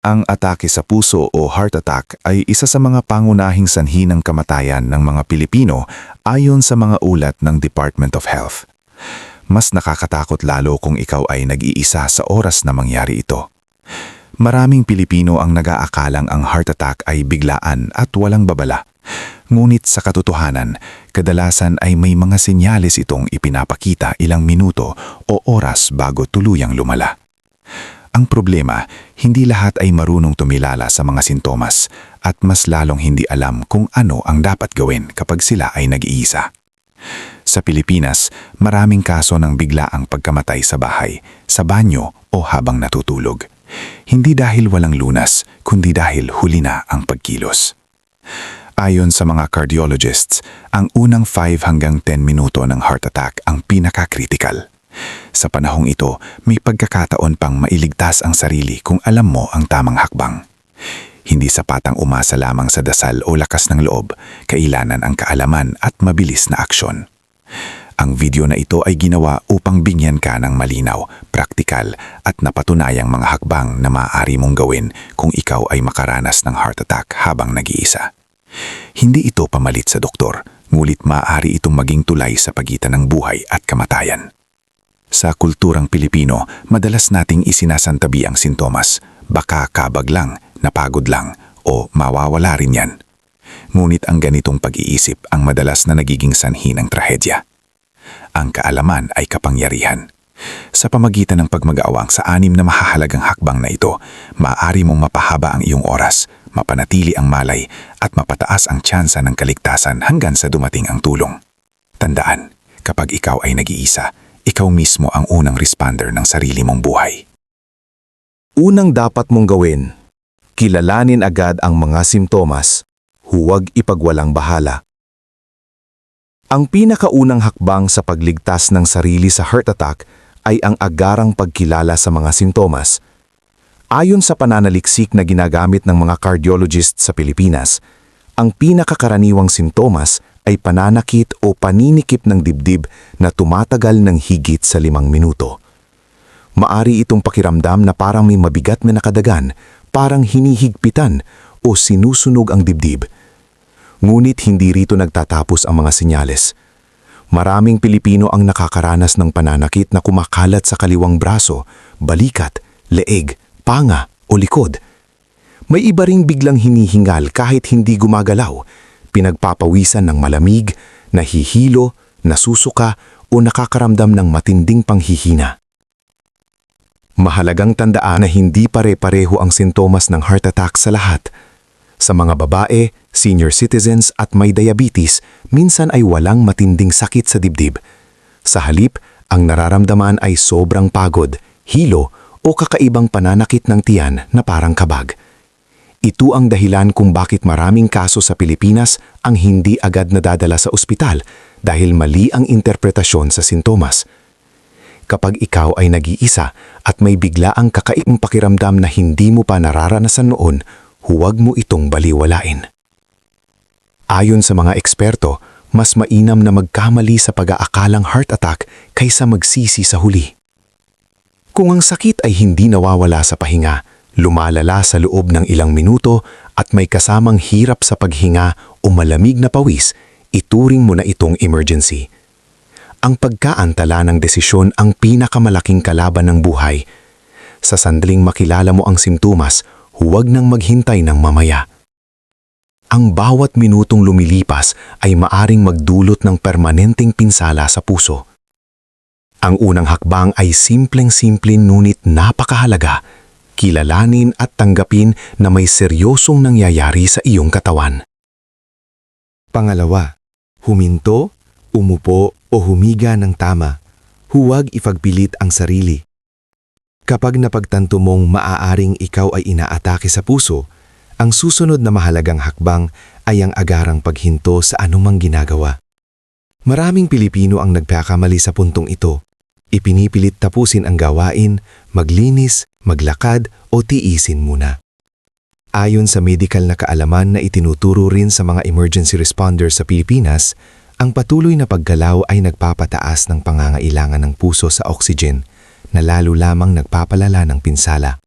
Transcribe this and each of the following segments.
Ang atake sa puso o heart attack ay isa sa mga pangunahing sanhi ng kamatayan ng mga Pilipino ayon sa mga ulat ng Department of Health. Mas nakakatakot lalo kung ikaw ay nag-iisa sa oras na mangyari ito. Maraming Pilipino ang nag-aakalang ang heart attack ay biglaan at walang babala. Ngunit sa katotohanan, kadalasan ay may mga senyales itong ipinapakita ilang minuto o oras bago tuluyang lumala. Ang problema, hindi lahat ay marunong tumilala sa mga sintomas at mas lalong hindi alam kung ano ang dapat gawin kapag sila ay nag-iisa. Sa Pilipinas, maraming kaso ng biglaang pagkamatay sa bahay, sa banyo o habang natutulog. Hindi dahil walang lunas, kundi dahil huli na ang pagkilos. Ayon sa mga cardiologists, ang unang 5 hanggang 10 minuto ng heart attack ang pinaka-critical. Sa panahong ito, may pagkakataon pang mailigtas ang sarili kung alam mo ang tamang hakbang. Hindi sapat ang umasa lamang sa dasal o lakas ng loob, kailangan ang kaalaman at mabilis na aksyon. Ang video na ito ay ginawa upang bigyan ka ng malinaw, praktikal at napatunayang mga hakbang na maaari mong gawin kung ikaw ay makaranas ng heart attack habang nag-iisa. Hindi ito pamalit sa doktor, ngulit maaari itong maging tulay sa pagitan ng buhay at kamatayan. Sa kulturang Pilipino, madalas nating isinasantabi ang sintomas, baka kabag lang, napagod lang, o mawawala rin yan. Ngunit ang ganitong pag-iisip ang madalas na nagiging sanhi ng trahedya. Ang kaalaman ay kapangyarihan. Sa pamagitan ng pagmag-awang sa 6 na mahahalagang hakbang na ito, maaari mong mapahaba ang iyong oras, mapanatili ang malay, at mapataas ang tsansa ng kaligtasan hanggang sa dumating ang tulong. Tandaan, kapag ikaw ay nag-iisa, ikaw mismo ang unang responder ng sarili mong buhay. Unang dapat mong gawin, kilalanin agad ang mga simptomas, huwag ipagwalang bahala. Ang pinakaunang hakbang sa pagligtas ng sarili sa heart attack ay ang agarang pagkilala sa mga sintomas. Ayon sa pananaliksik na ginagamit ng mga cardiologist sa Pilipinas, ang pinakakaraniwang sintomas ay pananakit o paninikip ng dibdib na tumatagal ng higit sa 5 minuto. Maari itong pakiramdam na parang may mabigat na nakadagan, parang hinihigpitan o sinusunog ang dibdib. Ngunit hindi rito nagtatapos ang mga senyales. Maraming Pilipino ang nakakaranas ng pananakit na kumakalat sa kaliwang braso, balikat, leeg, panga o likod. May iba ring biglang hinihingal kahit hindi gumagalaw, pinagpapawisan ng malamig, nahihilo, nasusuka o nakakaramdam ng matinding panghihina. Mahalagang tandaan na hindi pare-pareho ang sintomas ng heart attack sa lahat. Sa mga babae, senior citizens at may diabetes, minsan ay walang matinding sakit sa dibdib. Sa halip, ang nararamdaman ay sobrang pagod, hilo o kakaibang pananakit ng tiyan na parang kabag. Ito ang dahilan kung bakit maraming kaso sa Pilipinas ang hindi agad nadadala sa ospital dahil mali ang interpretasyon sa sintomas. Kapag ikaw ay nag-iisa at may biglaang kakaibang pakiramdam na hindi mo pa nararanasan noon, huwag mo itong baliwalain. Ayon sa mga eksperto, mas mainam na magkamali sa pag-aakalang heart attack kaysa magsisi sa huli. Kung ang sakit ay hindi nawawala sa pahinga, lumalala sa loob ng ilang minuto at may kasamang hirap sa paghinga o malamig na pawis, ituring mo na itong emergency. Ang pagkaantala ng desisyon ang pinakamalaking kalaban ng buhay. Sa sandaling makilala mo ang simptomas, huwag nang maghintay ng mamaya. Ang bawat minutong lumilipas ay maaring magdulot ng permanenteng pinsala sa puso. Ang unang hakbang ay simpleng-simple ngunit napakahalaga. Kilalanin at tanggapin na may seryosong nangyayari sa iyong katawan. Pangalawa, huminto, umupo o humiga ng tama. Huwag ipagpilit ang sarili. Kapag napagtanto mong maaaring ikaw ay inaatake sa puso, ang susunod na mahalagang hakbang ay ang agarang paghinto sa anumang ginagawa. Maraming Pilipino ang nagpakamali sa puntong ito. Ipinipilit tapusin ang gawain, maglinis, maglakad o tiisin muna. Ayon sa medikal na kaalaman na itinuturo rin sa mga emergency responders sa Pilipinas, ang patuloy na paggalaw ay nagpapataas ng pangangailangan ng puso sa oxygen na lalo lamang nagpapalala ng pinsala.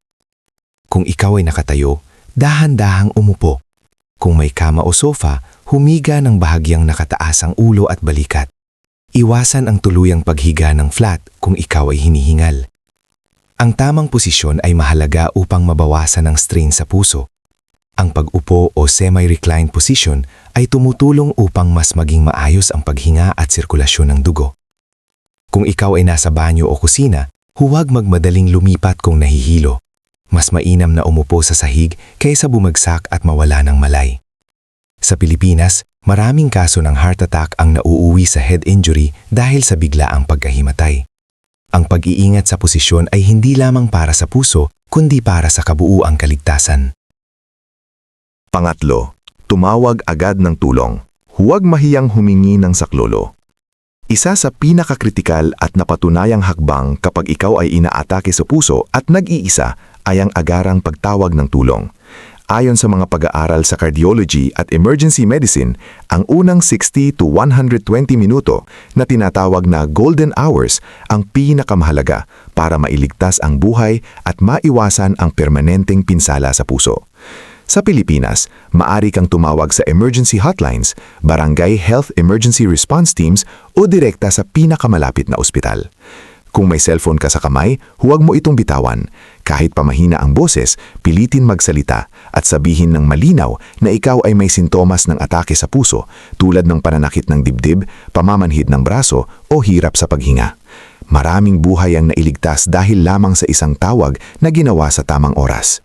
Kung ikaw ay nakatayo, dahan-dahang umupo. Kung may kama o sofa, humiga ng bahagyang nakataas ang ulo at balikat. Iwasan ang tuluyang paghiga ng flat kung ikaw ay hinihingal. Ang tamang posisyon ay mahalaga upang mabawasan ang strain sa puso. Ang pag-upo o semi-reclined position ay tumutulong upang mas maging maayos ang paghinga at sirkulasyon ng dugo. Kung ikaw ay nasa banyo o kusina, huwag magmadaling lumipat kung nahihilo. Mas mainam na umupo sa sahig kaysa bumagsak at mawala ng malay. Sa Pilipinas, maraming kaso ng heart attack ang nauuwi sa head injury dahil sa biglaang pagkahimatay. Ang pag-iingat sa posisyon ay hindi lamang para sa puso, kundi para sa kabuuang kaligtasan. Pangatlo, tumawag agad ng tulong. Huwag mahiyang humingi ng saklolo. Isa sa pinakakritikal at napatunayang hakbang kapag ikaw ay inaatake sa puso at nag-iisa ay ang agarang pagtawag ng tulong. Ayon sa mga pag-aaral sa cardiology at emergency medicine, ang unang 60 to 120 minuto na tinatawag na golden hours ang pinakamahalaga para mailigtas ang buhay at maiwasan ang permanenteng pinsala sa puso. Sa Pilipinas, maari kang tumawag sa emergency hotlines, barangay health emergency response teams o direkta sa pinakamalapit na ospital. Kung may cellphone ka sa kamay, huwag mo itong bitawan. Kahit pamahina ang boses, pilitin magsalita at sabihin ng malinaw na ikaw ay may sintomas ng atake sa puso tulad ng pananakit ng dibdib, pamamanhid ng braso o hirap sa paghinga. Maraming buhay ang nailigtas dahil lamang sa isang tawag na ginawa sa tamang oras.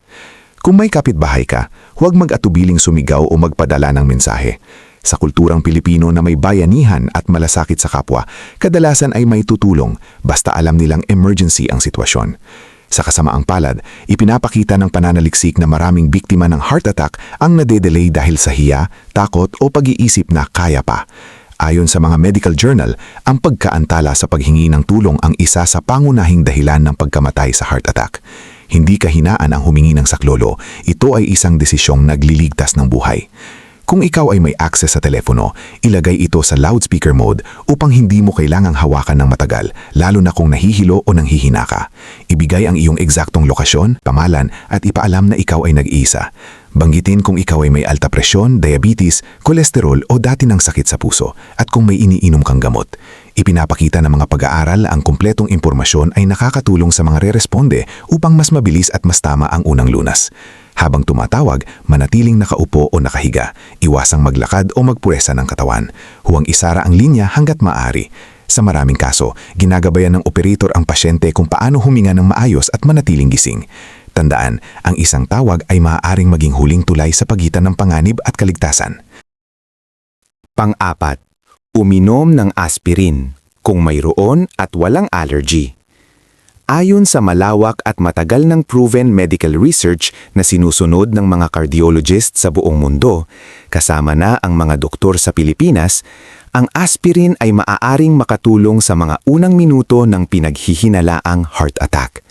Kung may kapitbahay ka, huwag mag-atubiling sumigaw o magpadala ng mensahe. Sa kulturang Pilipino na may bayanihan at malasakit sa kapwa, kadalasan ay may tutulong basta alam nilang emergency ang sitwasyon. Sa kasamaang palad, ipinapakita ng pananaliksik na maraming biktima ng heart attack ang nade-delay dahil sa hiya, takot o pag-iisip na kaya pa. Ayon sa mga medical journal, ang pagkaantala sa paghingi ng tulong ang isa sa pangunahing dahilan ng pagkamatay sa heart attack. Hindi kahinaan ang humingi ng saklolo, ito ay isang desisyong nagliligtas ng buhay. Kung ikaw ay may access sa telepono, ilagay ito sa loudspeaker mode upang hindi mo kailangang hawakan ng matagal, lalo na kung nahihilo o nanghihina ka. Ibigay ang iyong eksaktong lokasyon, pangalan at ipaalam na ikaw ay nag-iisa. Banggitin kung ikaw ay may alta presyon, diabetes, kolesterol o dati ng sakit sa puso at kung may iniinom kang gamot. Ipinapakita ng mga pag-aaral ang kumpletong impormasyon ay nakakatulong sa mga re-responde upang mas mabilis at mas tama ang unang lunas. Habang tumatawag, manatiling nakaupo o nakahiga, iwasang maglakad o magpuresa ng katawan. Huwag isara ang linya hanggat maaari. Sa maraming kaso, ginagabayan ng operator ang pasyente kung paano huminga ng maayos at manatiling gising. Tandaan, ang isang tawag ay maaaring maging huling tulay sa pagitan ng panganib at kaligtasan. Pang-apat, uminom ng aspirin kung mayroon at walang allergy. Ayon sa malawak at matagal ng proven medical research na sinusunod ng mga cardiologist sa buong mundo, kasama na ang mga doktor sa Pilipinas, ang aspirin ay maaaring makatulong sa mga unang minuto ng pinaghihinalaang heart attack.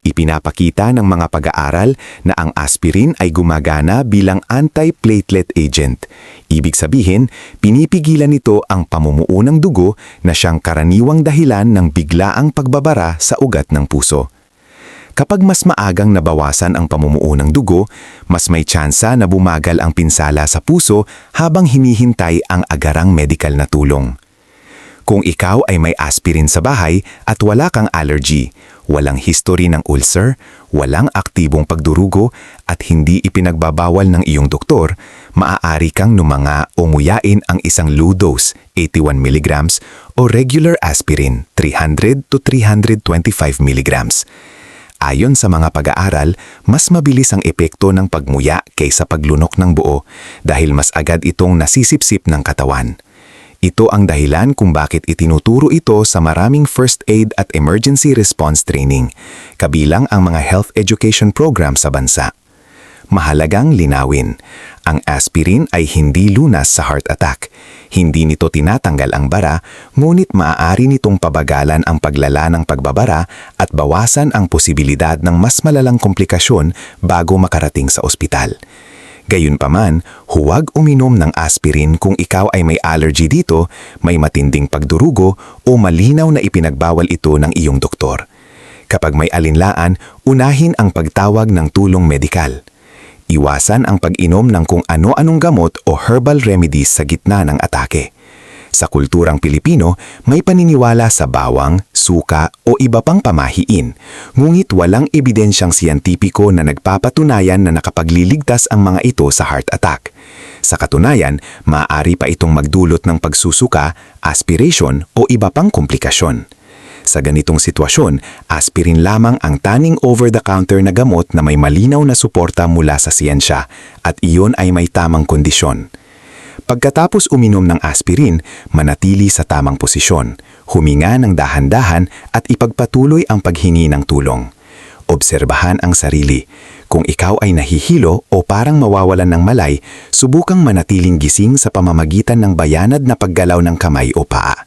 Ipinapakita ng mga pag-aaral na ang aspirin ay gumagana bilang anti-platelet agent. Ibig sabihin, pinipigilan nito ang pamumuo ng dugo na siyang karaniwang dahilan ng biglaang pagbabara sa ugat ng puso. Kapag mas maagang nabawasan ang pamumuo ng dugo, mas may tsansa na bumagal ang pinsala sa puso habang hinihintay ang agarang medical na tulong. Kung ikaw ay may aspirin sa bahay at wala kang allergy, walang history ng ulcer, walang aktibong pagdurugo at hindi ipinagbabawal ng iyong doktor, maaari kang numanga o nguyain ang isang low dose 81 mg o regular aspirin 300 to 325 mg. Ayon sa mga pag-aaral, mas mabilis ang epekto ng pagmuya kaysa paglunok ng buo dahil mas agad itong nasisipsip ng katawan. Ito ang dahilan kung bakit itinuturo ito sa maraming first aid at emergency response training, kabilang ang mga health education program sa bansa. Mahalagang linawin, ang aspirin ay hindi lunas sa heart attack. Hindi nito tinatanggal ang bara, ngunit maaari nitong pabagalan ang paglala ng pagbabara at bawasan ang posibilidad ng mas malalang komplikasyon bago makarating sa ospital. Gayunpaman, huwag uminom ng aspirin kung ikaw ay may allergy dito, may matinding pagdurugo o malinaw na ipinagbawal ito ng iyong doktor. Kapag may alinlaan, unahin ang pagtawag ng tulong medikal. Iwasan ang pag-inom ng kung ano-anong gamot o herbal remedies sa gitna ng atake. Sa kulturang Pilipino, may paniniwala sa bawang, suka o iba pang pamahiin, ngunit walang ebidensyang siyentipiko na nagpapatunayan na nakapagliligtas ang mga ito sa heart attack. Sa katunayan, maaari pa itong magdulot ng pagsusuka, aspiration o iba pang komplikasyon. Sa ganitong sitwasyon, aspirin lamang ang tanging over-the-counter na gamot na may malinaw na suporta mula sa siyensya at iyon ay may tamang kondisyon. Pagkatapos uminom ng aspirin, manatili sa tamang posisyon, huminga ng dahan-dahan at ipagpatuloy ang paghingi ng tulong. Obserbahan ang sarili. Kung ikaw ay nahihilo o parang mawawalan ng malay, subukang manatiling gising sa pamamagitan ng bayanad na paggalaw ng kamay o paa.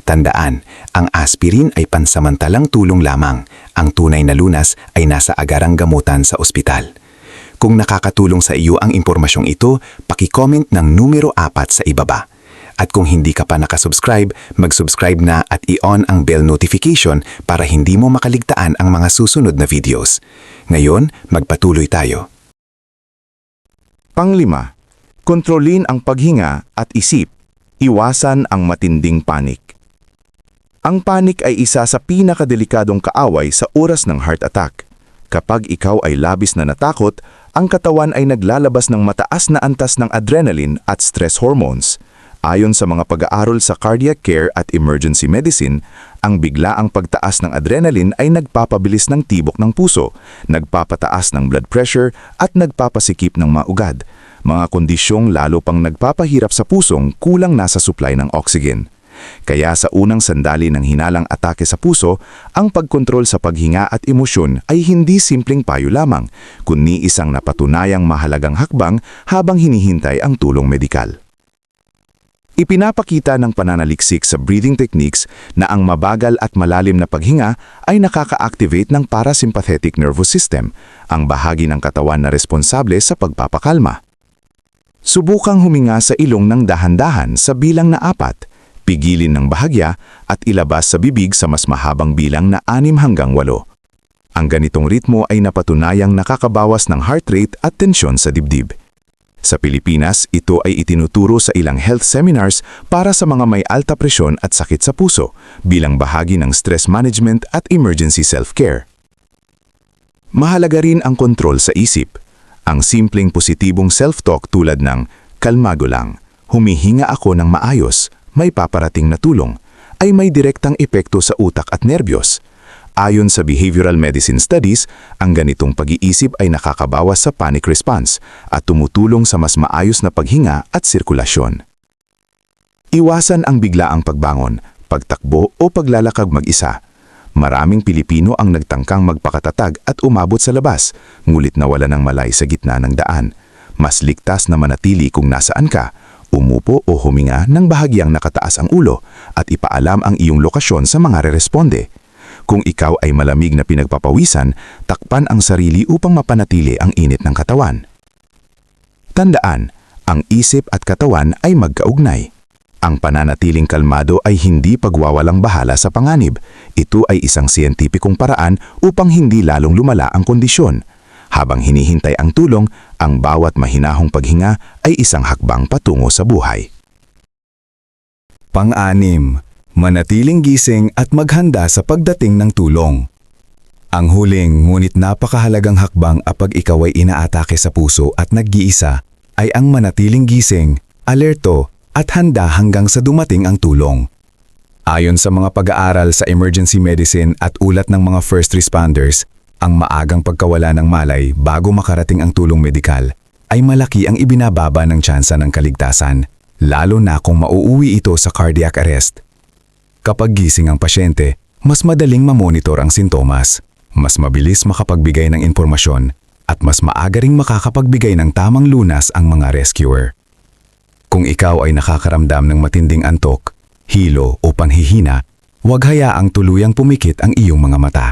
Tandaan, ang aspirin ay pansamantalang tulong lamang. Ang tunay na lunas ay nasa agarang gamutan sa ospital. Kung nakakatulong sa iyo ang impormasyong ito, paki-comment ng numero 4 sa ibaba. At kung hindi ka pa nakasubscribe, mag-subscribe na at i-on ang bell notification para hindi mo makaligtaan ang mga susunod na videos. Ngayon, magpatuloy tayo. Panglima, kontrolin ang paghinga at isip. Iwasan ang matinding panik. Ang panik ay isa sa pinakadelikadong kaaway sa oras ng heart attack. Kapag ikaw ay labis na natakot, ang katawan ay naglalabas ng mataas na antas ng adrenaline at stress hormones. Ayon sa mga pag-aaral sa cardiac care at emergency medicine, ang biglaang pagtaas ng adrenaline ay nagpapabilis ng tibok ng puso, nagpapataas ng blood pressure at nagpapasikip ng maugad. Mga kondisyong lalo pang nagpapahirap sa pusong kulang na sa supply ng oxygen. Kaya sa unang sandali ng hinalang atake sa puso, ang pagkontrol sa paghinga at emosyon ay hindi simpleng payo lamang, kundi isang napatunayang mahalagang hakbang habang hinihintay ang tulong medikal. Ipinapakita ng pananaliksik sa breathing techniques na ang mabagal at malalim na paghinga ay nakaka-activate ng parasympathetic nervous system, ang bahagi ng katawan na responsable sa pagpapakalma. Subukang huminga sa ilong ng dahan-dahan sa bilang na 4, pigilin ng bahagya at ilabas sa bibig sa mas mahabang bilang na 6 hanggang 8. Ang ganitong ritmo ay napatunayang nakakabawas ng heart rate at tensyon sa dibdib. Sa Pilipinas, ito ay itinuturo sa ilang health seminars para sa mga may alta presyon at sakit sa puso bilang bahagi ng stress management at emergency self-care. Mahalaga rin ang kontrol sa isip. Ang simpleng positibong self-talk tulad ng kalmado lang, humihinga ako ng maayos, may paparating na tulong, ay may direktang epekto sa utak at nerbiyos. Ayon sa behavioral medicine studies, ang ganitong pag-iisip ay nakakabawas sa panic response at tumutulong sa mas maayos na paghinga at sirkulasyon. Iwasan ang biglaang pagbangon, pagtakbo o paglalakad mag-isa. Maraming Pilipino ang nagtangkang magpakatatag at umabot sa labas, ngulit nawala ng malay sa gitna ng daan. Mas ligtas na manatili kung nasaan ka, umupo o huminga ng bahagyang nakataas ang ulo at ipaalam ang iyong lokasyon sa mga re-responde. Kung ikaw ay malamig na pinagpapawisan, takpan ang sarili upang mapanatili ang init ng katawan. Tandaan, ang isip at katawan ay magkaugnay. Ang pananatiling kalmado ay hindi pagwawalang bahala sa panganib. Ito ay isang siyentipikong paraan upang hindi lalong lumala ang kondisyon. Habang hinihintay ang tulong, ang bawat mahinahong paghinga ay isang hakbang patungo sa buhay. Pang-6, manatiling gising at maghanda sa pagdating ng tulong. Ang huling ngunit napakahalagang hakbang kapag ikaw ay inaatake sa puso at nag-iisa ay ang manatiling gising, alerto at handa hanggang sa dumating ang tulong. Ayon sa mga pag-aaral sa emergency medicine at ulat ng mga first responders, ang maagang pagkawala ng malay bago makarating ang tulong medikal ay malaki ang ibinababa ng tsansa ng kaligtasan, lalo na kung mauuwi ito sa cardiac arrest. Kapag gising ang pasyente, mas madaling mamonitor ang sintomas, mas mabilis makapagbigay ng impormasyon, at mas maaga ring makakapagbigay ng tamang lunas ang mga rescuer. Kung ikaw ay nakakaramdam ng matinding antok, hilo o panhihina, huwag hayaang tuluyang pumikit ang iyong mga mata.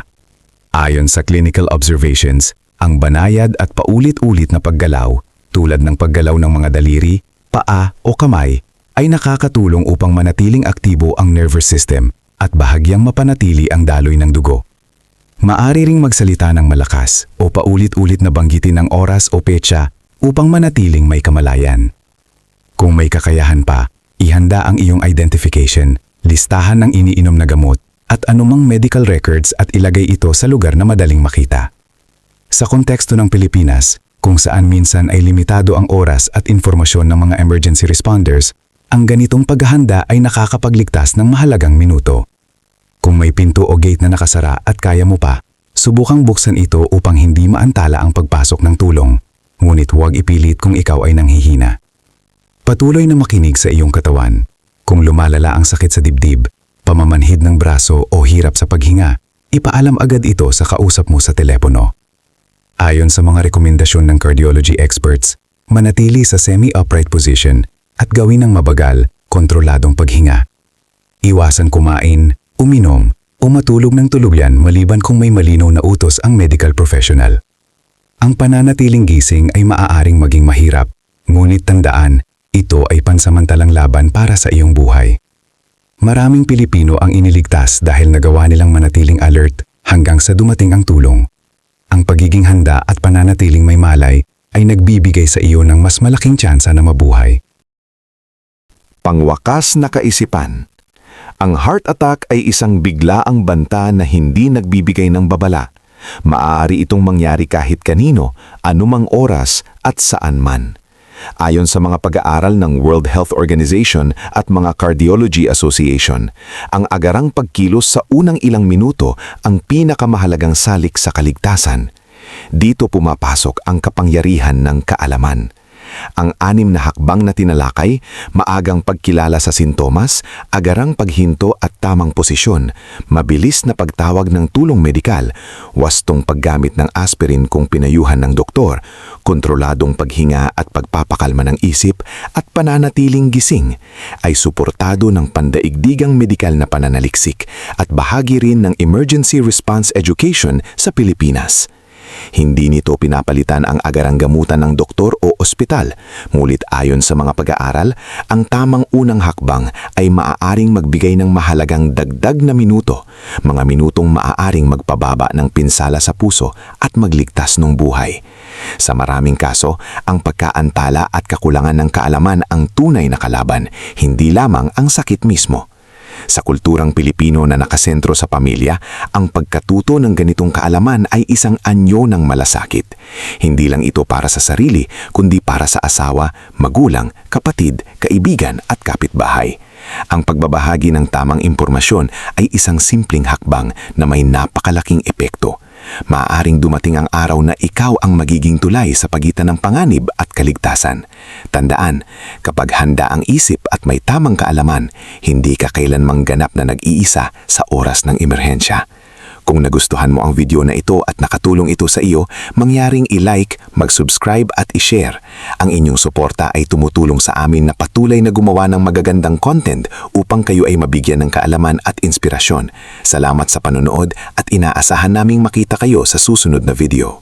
Ayon sa clinical observations, ang banayad at paulit-ulit na paggalaw, tulad ng paggalaw ng mga daliri, paa o kamay, ay nakakatulong upang manatiling aktibo ang nervous system at bahagyang mapanatili ang daloy ng dugo. Maari ring magsalita ng malakas o paulit-ulit na banggitin ang oras o petsa upang manatiling may kamalayan. Kung may kakayahan pa, ihanda ang iyong identification, listahan ng iniinom na gamot, at anumang medical records at ilagay ito sa lugar na madaling makita. Sa konteksto ng Pilipinas, kung saan minsan ay limitado ang oras at informasyon ng mga emergency responders, ang ganitong paghahanda ay nakakapagligtas ng mahalagang minuto. Kung may pinto o gate na nakasara at kaya mo pa, subukang buksan ito upang hindi maantala ang pagpasok ng tulong, ngunit huwag ipilit kung ikaw ay nanghihina. Patuloy na makinig sa iyong katawan. Kung lumalala ang sakit sa dibdib, pamamanhid ng braso o hirap sa paghinga, ipaalam agad ito sa kausap mo sa telepono. Ayon sa mga rekomendasyon ng cardiology experts, manatili sa semi-upright position at gawin ng mabagal, kontroladong paghinga. Iwasan kumain, uminom, o matulog ng tuluyan maliban kung may malinaw na utos ang medical professional. Ang pananatiling gising ay maaaring maging mahirap, ngunit tandaan, ito ay pansamantalang laban para sa iyong buhay. Maraming Pilipino ang iniligtas dahil nagawa nilang manatiling alert hanggang sa dumating ang tulong. Ang pagiging handa at pananatiling may malay ay nagbibigay sa iyo ng mas malaking tsansa na mabuhay. Pangwakas na kaisipan. Ang heart attack ay isang biglaang banta na hindi nagbibigay ng babala. Maaari itong mangyari kahit kanino, anumang oras at saan man. Ayon sa mga pag-aaral ng World Health Organization at mga Cardiology Association, ang agarang pagkilos sa unang ilang minuto ang pinakamahalagang salik sa kaligtasan. Dito pumapasok ang kapangyarihan ng kaalaman. Ang 6 na hakbang na tinalakay, maagang pagkilala sa sintomas, agarang paghinto at tamang posisyon, mabilis na pagtawag ng tulong medikal, wastong paggamit ng aspirin kung pinayuhan ng doktor, kontroladong paghinga at pagpapakalma ng isip at pananatiling gising, ay suportado ng pandaigdigang medikal na pananaliksik at bahagi rin ng emergency response education sa Pilipinas. Hindi nito pinapalitan ang agarang gamutan ng doktor o ospital, ngunit ayon sa mga pag-aaral, ang tamang unang hakbang ay maaaring magbigay ng mahalagang dagdag na minuto, mga minutong maaaring magpababa ng pinsala sa puso at magligtas ng buhay. Sa maraming kaso, ang pagkaantala at kakulangan ng kaalaman ang tunay na kalaban, hindi lamang ang sakit mismo. Sa kulturang Pilipino na nakasentro sa pamilya, ang pagkatuto ng ganitong kaalaman ay isang anyo ng malasakit. Hindi lang ito para sa sarili, kundi para sa asawa, magulang, kapatid, kaibigan at kapitbahay. Ang pagbabahagi ng tamang impormasyon ay isang simpleng hakbang na may napakalaking epekto. Maaaring dumating ang araw na ikaw ang magiging tulay sa pagitan ng panganib at kaligtasan. Tandaan, kapag handa ang isip at may tamang kaalaman, hindi ka kailanmang ganap na nag-iisa sa oras ng emerhensya. Kung nagustuhan mo ang video na ito at nakatulong ito sa iyo, mangyaring i-like, mag-subscribe at i-share. Ang inyong suporta ay tumutulong sa amin na patuloy na gumawa ng magagandang content upang kayo ay mabigyan ng kaalaman at inspirasyon. Salamat sa panonood at inaasahan naming makita kayo sa susunod na video.